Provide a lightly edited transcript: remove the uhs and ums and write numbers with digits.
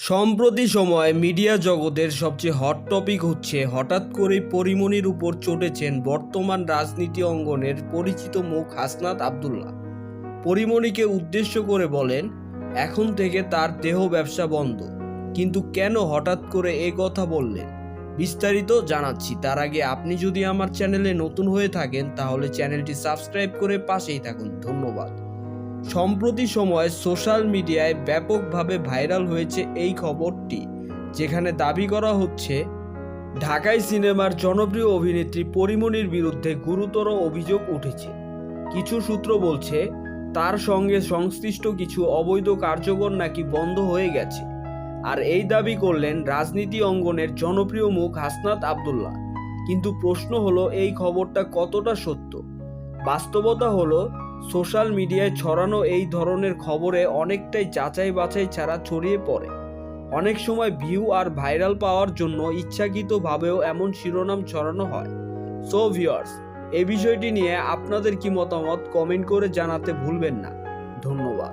সম্প্রতি সময়ে মিডিয়া জগতের সবচেয়ে হট টপিক হচ্ছে হঠাৎ করেই পরীমনির উপর চটেছেন বর্তমান রাজনীতি অঙ্গনের পরিচিত মুখ হাসনাত আব্দুল্লাহ। পরীমনিকে উদ্দেশ্য করে বলেন, এখন থেকে তার দেহ ব্যবসা বন্ধ। কিন্তু কেন হঠাৎ করে এই কথা বললেন, বিস্তারিত জানাচ্ছি। তার আগে আপনি যদি আমার চ্যানেলে নতুন হয়ে থাকেন তাহলে চ্যানেলটি সাবস্ক্রাইব করে পাশেই থাকুন। ধন্যবাদ। সম্প্রতি সময়ে সোশ্যাল মিডিয়ায় ব্যাপকভাবে ভাইরাল হয়েছে এই খবরটি, যেখানে দাবি করা হচ্ছে ঢাকাই সিনেমার জনপ্রিয় অভিনেত্রী পরীমনির বিরুদ্ধে গুরুতর অভিযোগ উঠেছে। কিছু সূত্র বলছে তার সঙ্গে সংশ্লিষ্ট কিছু অবৈধ কার্যকর নাকি বন্ধ হয়ে গেছে। আর এই দাবি করলেন রাজনীতি অঙ্গনের জনপ্রিয় মুখ হাসনাত আব্দুল্লাহ। কিন্তু প্রশ্ন হলো, এই খবরটা কতটা সত্য? বাস্তবতা হলো, সোশ্যাল মিডিয়ায় ছড়ানো এই ধরনের খবরে অনেকটাই যাচাই বাছাই ছাড়া ছড়িয়ে পড়ে। অনেক সময় ভিউ আর ভাইরাল পাওয়ার জন্য ইচ্ছাকৃতভাবেও এমন শিরোনাম ছড়ানো হয়। সো ভিউয়ার্স, এই বিষয়টি নিয়ে আপনাদের কি মতামত কমেন্ট করে জানাতে ভুলবেন না। ধন্যবাদ।